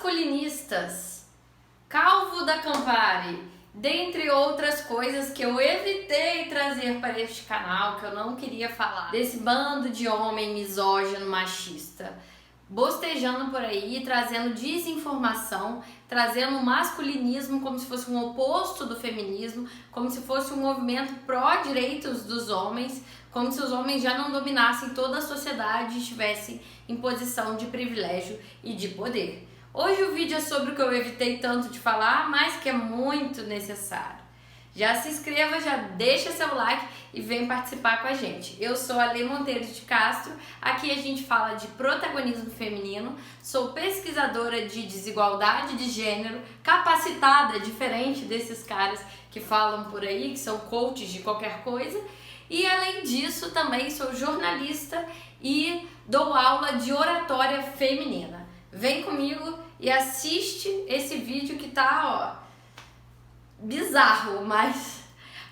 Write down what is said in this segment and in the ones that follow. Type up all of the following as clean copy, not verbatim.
masculinistas, Calvo da Campari, dentre outras coisas que eu evitei trazer para este canal, que eu não queria falar, desse bando de homem misógino, machista, bostejando por aí, trazendo desinformação, trazendo o masculinismo como se fosse um oposto do feminismo, como se fosse um movimento pró-direitos dos homens, como se os homens já não dominassem toda a sociedade e estivessem em posição de privilégio e de poder. Hoje o vídeo é sobre o que eu evitei tanto de falar, mas que é muito necessário. Já se inscreva, já deixa seu like e vem participar com a gente. Eu sou a Lê Monteiro de Castro, aqui a gente fala de protagonismo feminino, sou pesquisadora de desigualdade de gênero, capacitada, diferente desses caras que falam por aí, que são coaches de qualquer coisa, e além disso também sou jornalista e dou aula de oratória feminina. Vem comigo e assiste esse vídeo que tá, bizarro, mas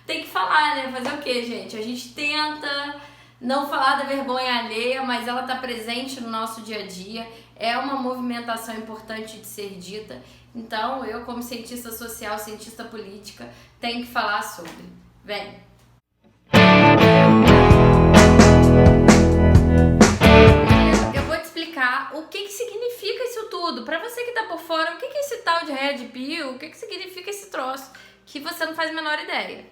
tem que falar, né? Fazer o que, gente? A gente tenta não falar da vergonha alheia, mas ela tá presente no nosso dia a dia, é uma movimentação importante de ser dita, então eu, como cientista social, cientista política, tenho que falar sobre. Vem! O que significa isso tudo? Pra você que tá por fora, o que é esse tal de Red Pill? O que significa esse troço? Que você não faz a menor ideia.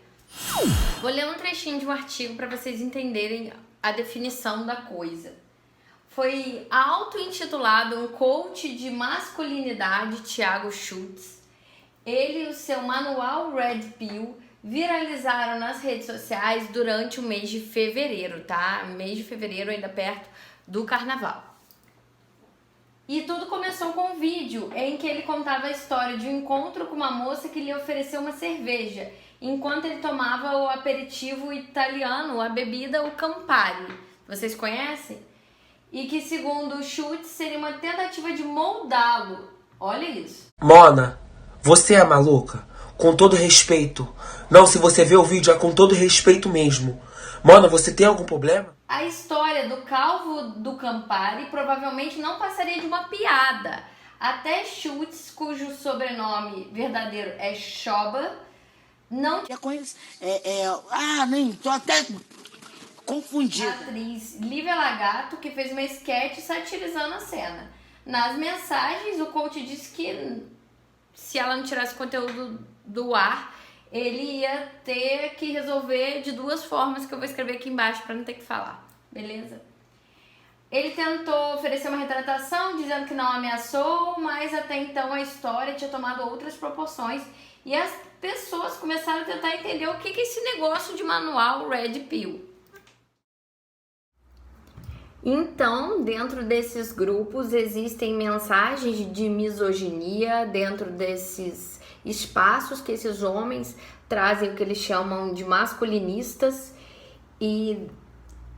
Vou ler um trechinho de um artigo para vocês entenderem a definição da coisa. Foi auto-intitulado um coach de masculinidade, Thiago Schultz. Ele e o seu manual Red Pill viralizaram nas redes sociais durante o mês de fevereiro, tá? Mês de fevereiro, ainda perto do carnaval. E tudo começou com um vídeo em que ele contava a história de um encontro com uma moça que lhe ofereceu uma cerveja, enquanto ele tomava o aperitivo italiano, a bebida, o Campari. Vocês conhecem? E que, segundo o Schultz, seria uma tentativa de moldá-lo. Olha isso. Mona, você é maluca? Com todo respeito. Não, se você vê o vídeo, é com todo respeito mesmo. Mona, você tem algum problema? A história do Calvo do Campari provavelmente não passaria de uma piada. Até Schultz, cujo sobrenome verdadeiro é Schober, não... Eu conheço... nem... Tô até confundida. A atriz Lívia Lagato, que fez uma esquete satirizando a cena. Nas mensagens, o coach disse que se ela não tirasse conteúdo do ar, ele ia ter que resolver de duas formas que eu vou escrever aqui embaixo para não ter que falar, beleza? Ele tentou oferecer uma retratação dizendo que não ameaçou, mas até então a história tinha tomado outras proporções e as pessoas começaram a tentar entender o que é esse negócio de manual Red Pill. Então, dentro desses grupos existem mensagens de misoginia, dentro desses espaços que esses homens trazem o que eles chamam de masculinistas, e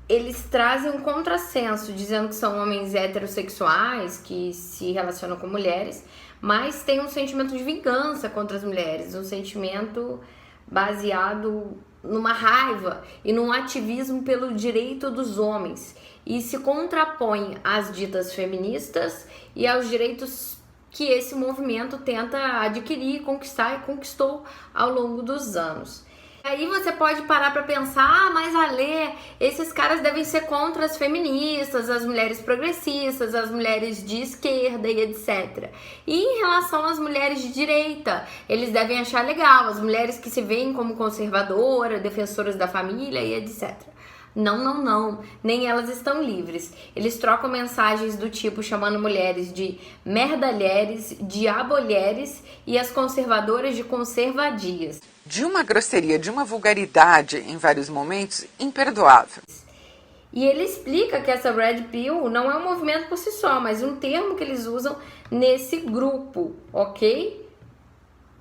eles trazem um contrassenso, dizendo que são homens heterossexuais que se relacionam com mulheres, mas tem um sentimento de vingança contra as mulheres, um sentimento baseado numa raiva e num ativismo pelo direito dos homens, e se contrapõe às ditas feministas e aos direitos que esse movimento tenta adquirir, conquistar e conquistou ao longo dos anos. Aí você pode parar para pensar, mas Alê, esses caras devem ser contra as feministas, as mulheres progressistas, as mulheres de esquerda e etc. E em relação às mulheres de direita, eles devem achar legal, as mulheres que se veem como conservadoras, defensoras da família e etc. Não, nem elas estão livres. Eles trocam mensagens do tipo chamando mulheres de merdalheres, diabolheres e as conservadoras de conservadias. De uma grosseria, de uma vulgaridade em vários momentos, imperdoável. E ele explica que essa Red Pill não é um movimento por si só, mas um termo que eles usam nesse grupo, ok?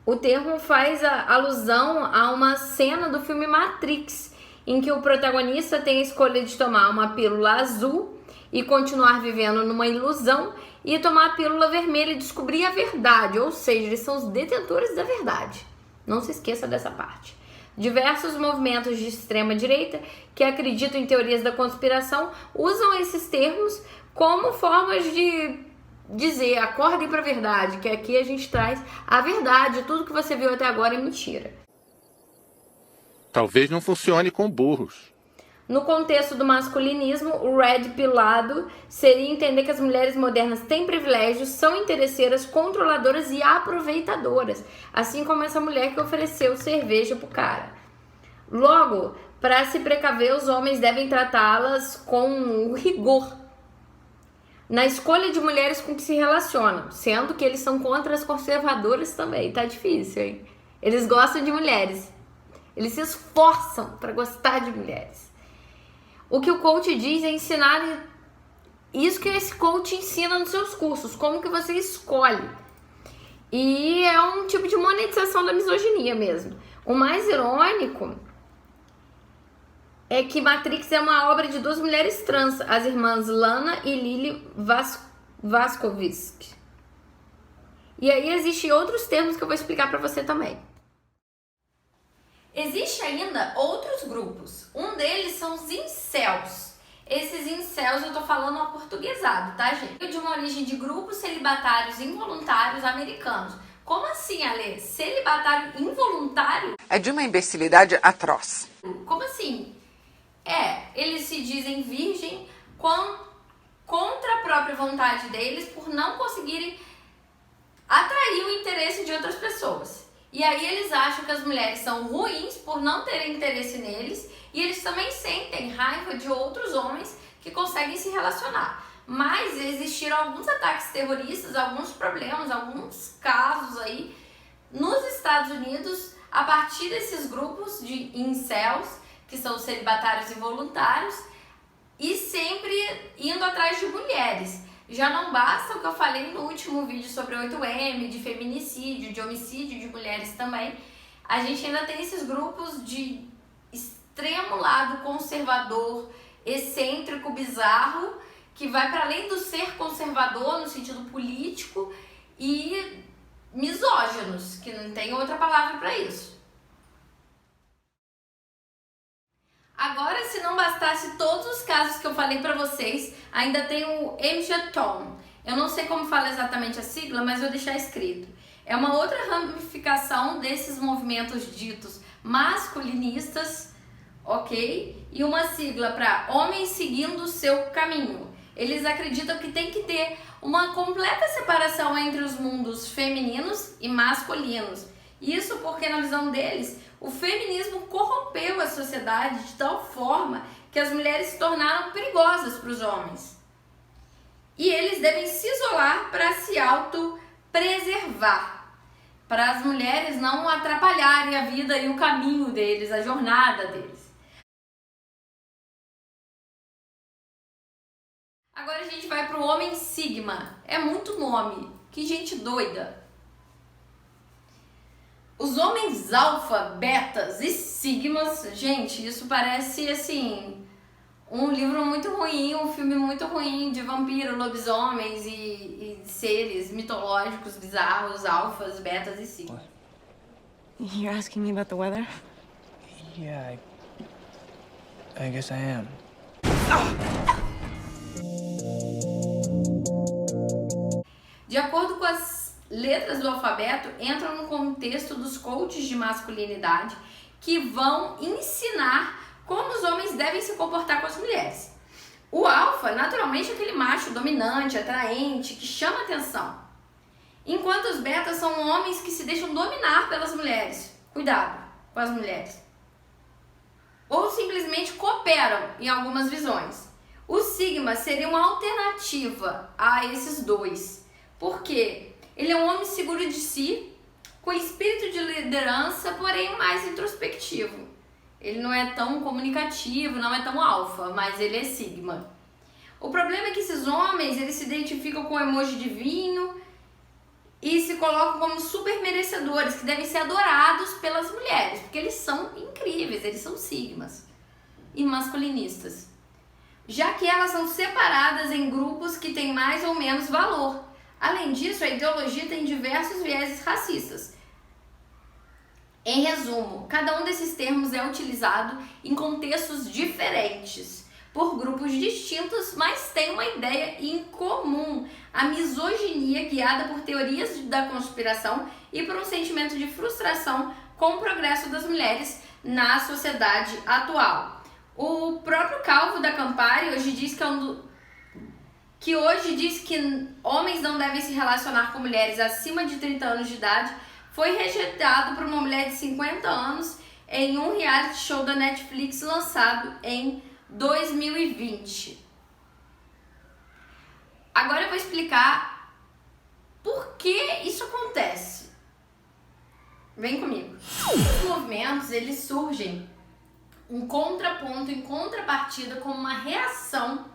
O termo faz alusão a uma cena do filme Matrix, em que o protagonista tem a escolha de tomar uma pílula azul e continuar vivendo numa ilusão, e tomar a pílula vermelha e descobrir a verdade, ou seja, eles são os detentores da verdade. Não se esqueça dessa parte. Diversos movimentos de extrema-direita que acreditam em teorias da conspiração usam esses termos como formas de dizer, acordem pra verdade, que aqui a gente traz a verdade, tudo que você viu até agora é mentira. Talvez não funcione com burros. No contexto do masculinismo, o red pilado seria entender que as mulheres modernas têm privilégios, são interesseiras, controladoras e aproveitadoras, assim como essa mulher que ofereceu cerveja pro cara. Logo, para se precaver, os homens devem tratá-las com rigor na escolha de mulheres com que se relacionam, sendo que eles são contra as conservadoras também. Tá difícil, hein? Eles gostam de mulheres. Eles se esforçam para gostar de mulheres. O que o coach diz é ensinar isso que esse coach ensina nos seus cursos, como que você escolhe. E é um tipo de monetização da misoginia mesmo. O mais irônico é que Matrix é uma obra de duas mulheres trans, as irmãs Lana e Lily Vaskovsky. E aí existem outros termos que eu vou explicar para você também. Existe ainda outros grupos. Um deles são os incels. Esses incels eu tô falando aportuguesado, tá, gente? De uma origem de grupos celibatários involuntários americanos. Como assim, Ale? Celibatário involuntário? É de uma imbecilidade atroz. Como assim? Eles se dizem virgem contra a própria vontade deles por não conseguirem atrair o interesse de outras pessoas. E aí eles acham que as mulheres são ruins por não terem interesse neles e eles também sentem raiva de outros homens que conseguem se relacionar. Mas existiram alguns ataques terroristas, alguns problemas, alguns casos aí nos Estados Unidos a partir desses grupos de incels, que são celibatários involuntários, e sempre indo atrás de mulheres. Já não basta o que eu falei no último vídeo sobre 8M, de feminicídio, de homicídio de mulheres também. A gente ainda tem esses grupos de extremo lado conservador, excêntrico, bizarro, que vai para além do ser conservador no sentido político e misóginos, que não tem outra palavra para isso. Agora, se não bastasse todos os casos que eu falei pra vocês, ainda tem o MGTOW. Eu não sei como fala exatamente a sigla, mas vou deixar escrito. É uma outra ramificação desses movimentos ditos masculinistas, ok? E uma sigla para homens seguindo o seu caminho. Eles acreditam que tem que ter uma completa separação entre os mundos femininos e masculinos. Isso porque, na visão deles, o feminismo corrompeu a sociedade de tal forma que as mulheres se tornaram perigosas para os homens. E eles devem se isolar para se autopreservar, para as mulheres não atrapalharem a vida e o caminho deles, a jornada deles. Agora a gente vai para o homem sigma. É muito nome. Que gente doida. Os homens alfa, betas e sigmas, gente, isso parece, assim, um livro muito ruim, um filme muito ruim de vampiro, lobisomens e seres mitológicos bizarros, alfas, betas e sigmas. You're asking me about the weather? Yeah, I guess I am. De acordo com as letras do alfabeto, entram no contexto dos coaches de masculinidade que vão ensinar como os homens devem se comportar com as mulheres. O alfa, naturalmente, é aquele macho dominante, atraente, que chama atenção. Enquanto os betas são homens que se deixam dominar pelas mulheres. Cuidado com as mulheres. Ou simplesmente cooperam em algumas visões. O sigma seria uma alternativa a esses dois. Por quê? Ele é um homem seguro de si, com espírito de liderança, porém mais introspectivo. Ele não é tão comunicativo, não é tão alfa, mas ele é sigma. O problema é que esses homens, eles se identificam com o emoji divino e se colocam como super merecedores, que devem ser adorados pelas mulheres, porque eles são incríveis, eles são sigmas e masculinistas. Já que elas são separadas em grupos que têm mais ou menos valor. Além disso, a ideologia tem diversos vieses racistas. Em resumo, cada um desses termos é utilizado em contextos diferentes. por grupos distintos, mas têm uma ideia em comum: a misoginia, guiada por teorias da conspiração e por um sentimento de frustração com o progresso das mulheres na sociedade atual. O próprio Calvo da Campari hoje diz que homens não devem se relacionar com mulheres acima de 30 anos de idade, foi rejeitado por uma mulher de 50 anos em um reality show da Netflix lançado em 2020. Agora eu vou explicar por que isso acontece. Vem comigo. Os movimentos, eles surgem em contraponto, em contrapartida, como uma reação.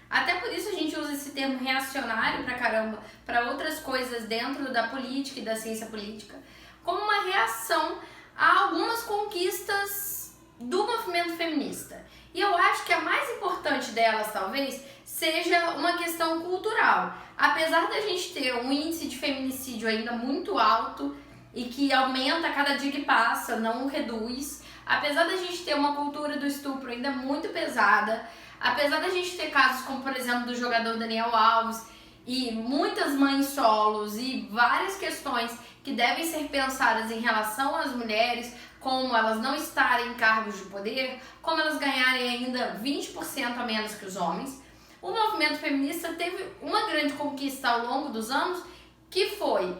Até por isso a gente usa esse termo reacionário pra caramba para outras coisas dentro da política e da ciência política, como uma reação a algumas conquistas do movimento feminista. E eu acho que a mais importante delas, talvez, seja uma questão cultural. Apesar da gente ter um índice de feminicídio ainda muito alto e que aumenta a cada dia que passa, não reduz, apesar da gente ter uma cultura do estupro ainda muito pesada, apesar da gente ter casos como, por exemplo, do jogador Daniel Alves e muitas mães solos e várias questões que devem ser pensadas em relação às mulheres, como elas não estarem em cargos de poder, como elas ganharem ainda 20% a menos que os homens, o movimento feminista teve uma grande conquista ao longo dos anos, que foi: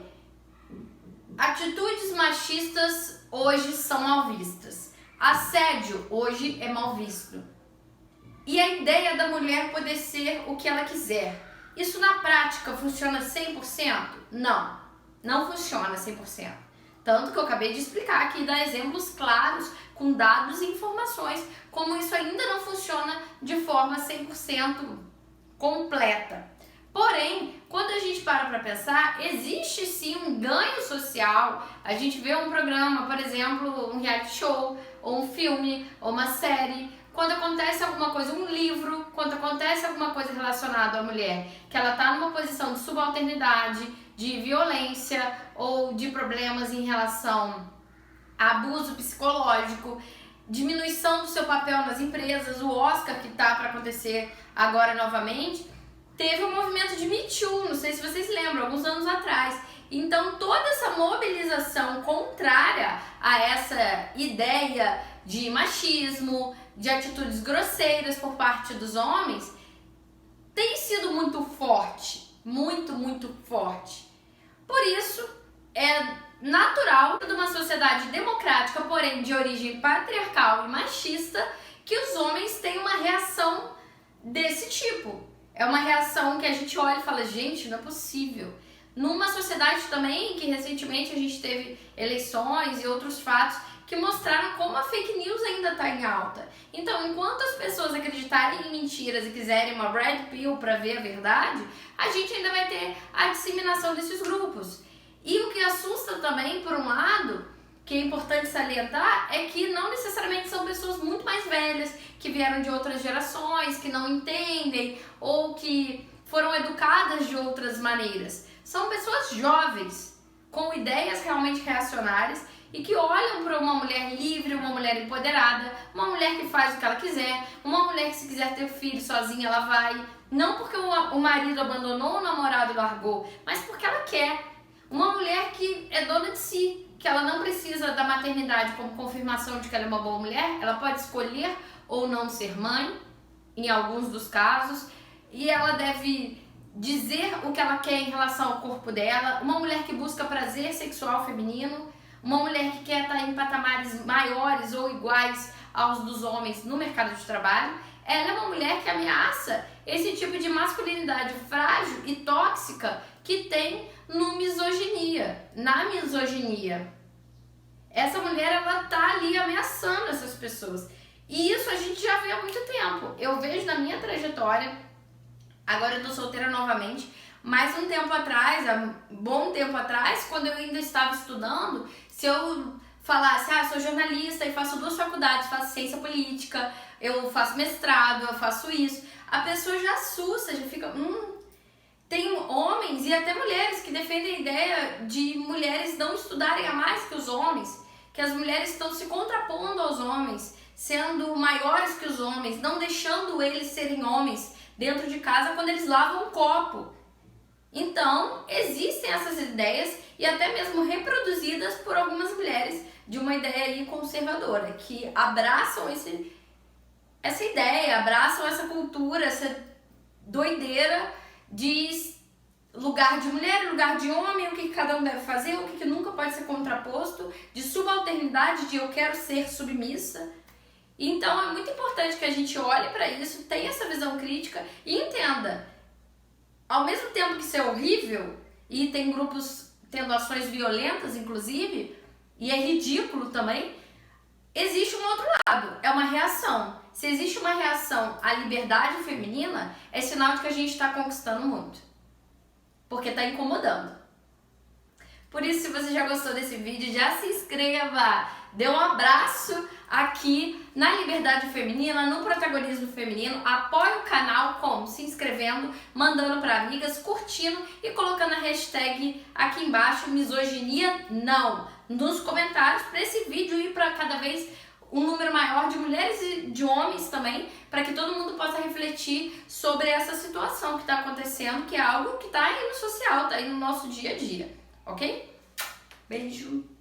atitudes machistas hoje são mal vistas, assédio hoje é mal visto. E a ideia da mulher poder ser o que ela quiser. Isso na prática funciona 100%? Não, não funciona 100%. Tanto que eu acabei de explicar aqui, dar exemplos claros, com dados e informações, como isso ainda não funciona de forma 100% completa. Porém, quando a gente para pensar, existe sim um ganho social. A gente vê um programa, por exemplo, um reality show, ou um filme, ou uma série. Quando acontece alguma coisa, um livro, quando acontece alguma coisa relacionada à mulher, que ela está numa posição de subalternidade, de violência ou de problemas em relação a abuso psicológico, diminuição do seu papel nas empresas, o Oscar que está para acontecer agora novamente, teve um movimento de Me Too, não sei se vocês lembram, alguns anos atrás. Então toda essa mobilização contrária a essa ideia de machismo, de atitudes grosseiras por parte dos homens, tem sido muito forte, muito forte. Por isso, é natural de uma sociedade democrática, porém de origem patriarcal e machista, que os homens tenham uma reação desse tipo. É uma reação que a gente olha e fala: gente, não é possível. Numa sociedade também que recentemente a gente teve eleições e outros fatos que mostraram como a fake news ainda está em alta. Então, enquanto as pessoas acreditarem em mentiras e quiserem uma red pill para ver a verdade, a gente ainda vai ter a disseminação desses grupos. E o que assusta também, por um lado, que é importante salientar, é que não necessariamente são pessoas muito mais velhas, que vieram de outras gerações, que não entendem ou que foram educadas de outras maneiras. São pessoas jovens, com ideias realmente reacionárias e que olham para uma mulher livre, uma mulher empoderada, uma mulher que faz o que ela quiser, uma mulher que, se quiser ter filho sozinha, ela vai. Não porque o marido abandonou, o namorado largou, mas porque ela quer. Uma mulher que é dona de si, que ela não precisa da maternidade como confirmação de que ela é uma boa mulher, ela pode escolher ou não ser mãe, em alguns dos casos, e ela deve dizer o que ela quer em relação ao corpo dela. Uma mulher que busca prazer sexual feminino, uma mulher que quer estar em patamares maiores ou iguais aos dos homens no mercado de trabalho. Ela é uma mulher que ameaça esse tipo de masculinidade frágil e tóxica que tem na misoginia. Essa mulher, ela tá ali ameaçando essas pessoas. E isso a gente já vê há muito tempo. Eu vejo na minha trajetória, agora eu tô solteira novamente, mas um tempo atrás, há um bom tempo atrás, quando eu ainda estava estudando, se eu falasse: sou jornalista e faço 2 faculdades, faço ciência política, eu faço mestrado, eu faço isso, a pessoa já assusta, já fica... Tem homens e até mulheres que defendem a ideia de mulheres não estudarem a mais que os homens, que as mulheres estão se contrapondo aos homens, sendo maiores que os homens, não deixando eles serem homens dentro de casa quando eles lavam um copo. Então, existem essas ideias e até mesmo reproduzidas por algumas mulheres de uma ideia aí conservadora, que abraçam essa ideia, abraçam essa cultura, essa doideira de lugar de mulher, lugar de homem, o que cada um deve fazer, o que nunca pode ser contraposto, de subalternidade, de eu quero ser submissa. Então é muito importante que a gente olhe para isso, tenha essa visão crítica e entenda, ao mesmo tempo que isso é horrível, e tem grupos tendo ações violentas, inclusive, e é ridículo também, existe um outro lado, é uma reação. Se existe uma reação à liberdade feminina, é sinal de que a gente está conquistando muito, porque está incomodando. Por isso, se você já gostou desse vídeo, já se inscreva, dê um abraço aqui na liberdade feminina, no protagonismo feminino, apoie o canal como? Se inscrevendo, mandando para amigas, curtindo e colocando a hashtag aqui embaixo, misoginia não, nos comentários, para esse vídeo ir para cada vez um número maior de mulheres e de homens também, para que todo mundo possa refletir sobre essa situação que está acontecendo, que é algo que está aí no social, está aí no nosso dia a dia, ok? Beijo!